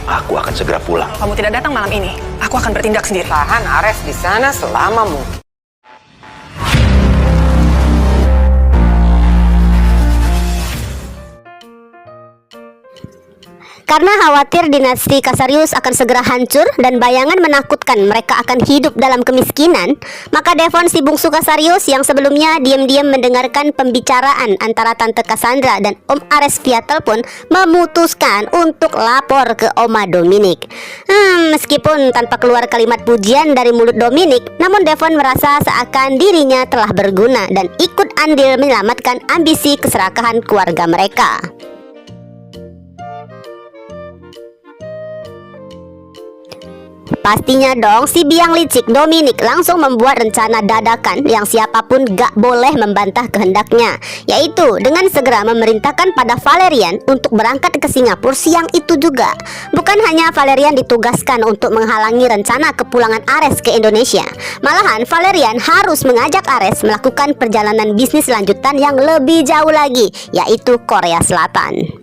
Aku akan segera pulang. Kalau kamu tidak datang malam ini, aku akan bertindak sendiri. Tahan Ares di sana selama mungkin. Karena khawatir dinasti Cassarius akan segera hancur dan bayangan menakutkan mereka akan hidup dalam kemiskinan, maka Devon si bungsu Cassarius yang sebelumnya diam-diam mendengarkan pembicaraan antara Tante Cassandra dan Om Ares via telepon memutuskan untuk lapor ke Oma Dominic. Meskipun tanpa keluar kalimat pujian dari mulut Dominic, namun Devon merasa seakan dirinya telah berguna dan ikut andil menyelamatkan ambisi keserakahan keluarga mereka. Pastinya dong, si biang licik Dominic langsung membuat rencana dadakan yang siapapun gak boleh membantah kehendaknya, yaitu dengan segera memerintahkan pada Valerian untuk berangkat ke Singapura siang itu juga. Bukan hanya Valerian ditugaskan untuk menghalangi rencana kepulangan Ares ke Indonesia, malahan Valerian harus mengajak Ares melakukan perjalanan bisnis lanjutan yang lebih jauh lagi, yaitu Korea Selatan.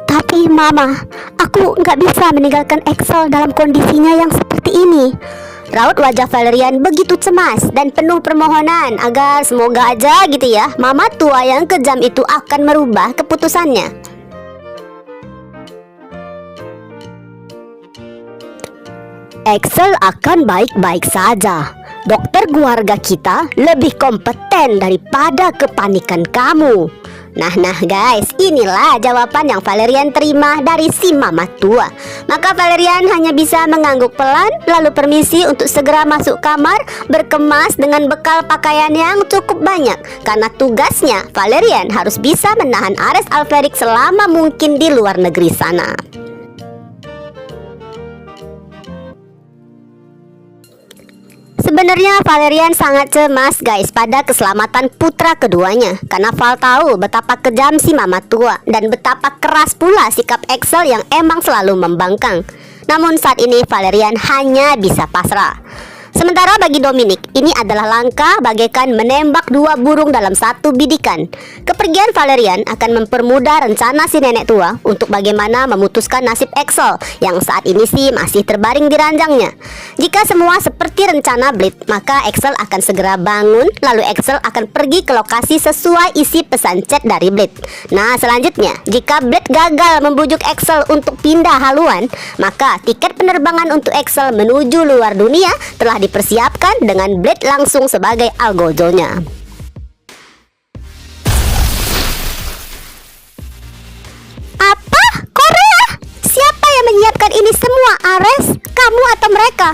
Tapi Mama, aku nggak bisa meninggalkan Axel dalam kondisinya yang seperti ini. Raut wajah Valerian begitu cemas dan penuh permohonan agar semoga aja gitu ya, Mama tua yang kejam itu akan merubah keputusannya. Axel akan baik-baik saja. Dokter keluarga kita lebih kompeten daripada kepanikan kamu. Nah guys, inilah jawaban yang Valerian terima dari si mama tua. Maka Valerian hanya bisa mengangguk pelan, lalu permisi untuk segera masuk kamar, berkemas dengan bekal pakaian yang cukup banyak. Karena tugasnya, Valerian harus bisa menahan Ares Alferic selama mungkin di luar negeri sana. Sebenarnya Valerian sangat cemas guys pada keselamatan putra keduanya, karena Val tahu betapa kejam si mama tua dan betapa keras pula sikap Axel yang emang selalu membangkang. Namun saat ini Valerian hanya bisa pasrah. Sementara bagi Dominic, ini adalah langkah bagaikan menembak dua burung dalam satu bidikan. Kepergian Valerian akan mempermudah rencana si nenek tua untuk bagaimana memutuskan nasib Axel yang saat ini sih masih terbaring di ranjangnya. Jika semua seperti rencana Blade, maka Axel akan segera bangun, lalu Axel akan pergi ke lokasi sesuai isi pesan chat dari Blade. Nah selanjutnya, jika Blade gagal membujuk Axel untuk pindah haluan, maka tiket penerbangan untuk Axel menuju luar dunia telah dipersiapkan dengan Blade langsung sebagai algojonya. Apa? Korea? Siapa yang menyiapkan ini semua, Ares? Kamu atau mereka?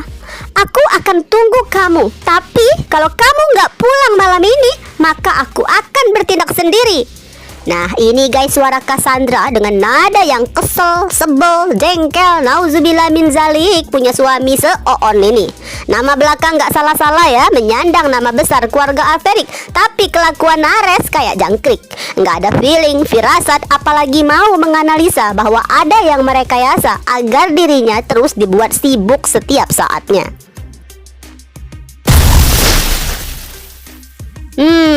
Aku akan tunggu kamu. Tapi kalau kamu nggak pulang malam ini, maka aku akan bertindak sendiri. Nah ini guys suara Cassandra dengan nada yang kesel, sebel, jengkel, nauzubillah min zalik punya suami se-oon ini. Nama belakang gak salah-salah ya, menyandang nama besar keluarga Alferic, tapi kelakuan Ares kayak jangkrik. Gak ada feeling, firasat, apalagi mau menganalisa bahwa ada yang merekayasa agar dirinya terus dibuat sibuk setiap saatnya.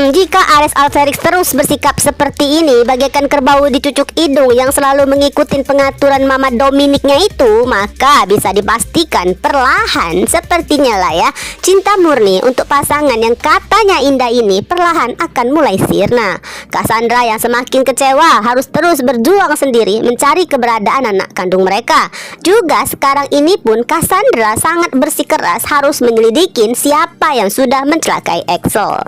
Jika Ares Alferic terus bersikap seperti ini bagaikan kerbau dicucuk hidung yang selalu mengikuti pengaturan Mama Dominicnya itu, maka bisa dipastikan perlahan sepertinya lah ya, cinta murni untuk pasangan yang katanya indah ini perlahan akan mulai sirna. Cassandra yang semakin kecewa harus terus berjuang sendiri mencari keberadaan anak kandung mereka. Juga sekarang ini pun Cassandra sangat bersikeras harus menyelidikin siapa yang sudah mencelakai Axel.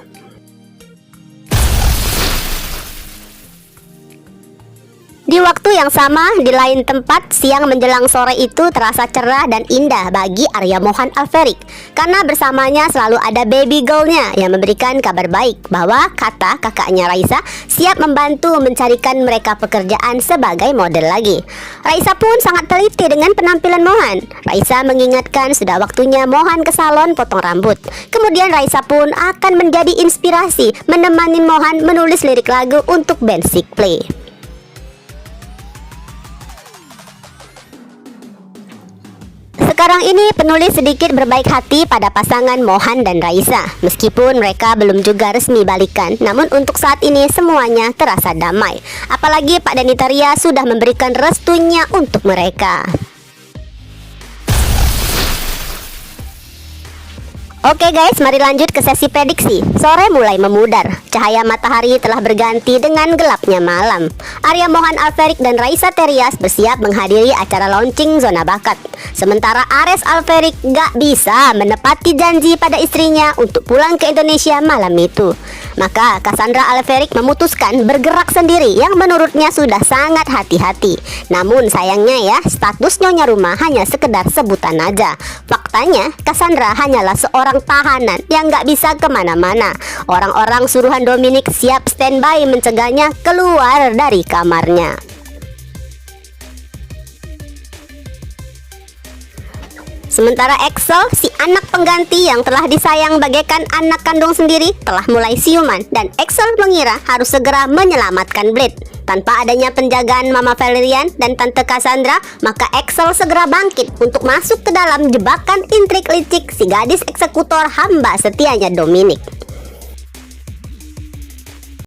Di waktu yang sama, di lain tempat, siang menjelang sore itu terasa cerah dan indah bagi Arya Mohan Alferic. Karena bersamanya selalu ada baby girlnya yang memberikan kabar baik bahwa kata kakaknya Raisa siap membantu mencarikan mereka pekerjaan sebagai model lagi. Raisa pun sangat teliti dengan penampilan Mohan. Raisa mengingatkan sudah waktunya Mohan ke salon potong rambut. Kemudian Raisa pun akan menjadi inspirasi menemani Mohan menulis lirik lagu untuk band Sick Play. Sekarang ini penulis sedikit berbaik hati pada pasangan Mohan dan Raisa. Meskipun mereka belum juga resmi balikan, namun untuk saat ini semuanya terasa damai. Apalagi Pak Denny Taria sudah memberikan restunya untuk mereka. Oke guys, mari lanjut ke sesi prediksi. Sore mulai memudar. Cahaya matahari telah berganti dengan gelapnya malam. Arya Mohan Alferik dan Raisa Terias bersiap menghadiri acara launching Zona Bakat. Sementara Ares Alferik gak bisa menepati janji pada istrinya untuk pulang ke Indonesia malam itu. Maka Cassandra Alferik memutuskan bergerak sendiri yang menurutnya sudah sangat hati-hati. Namun sayangnya ya, status nyonya rumah hanya sekedar sebutan aja. Faktanya, Cassandra hanyalah seorang tahanan yang gak bisa kemana-mana. Orang-orang suruhan Dominic siap standby mencegahnya keluar dari kamarnya. Sementara Axel, si anak pengganti yang telah disayang bagaikan anak kandung sendiri, telah mulai siuman dan Axel mengira harus segera menyelamatkan Blade. Tanpa adanya penjagaan Mama Valerian dan Tante Cassandra, maka Axel segera bangkit untuk masuk ke dalam jebakan intrik licik si gadis eksekutor hamba setianya Dominic.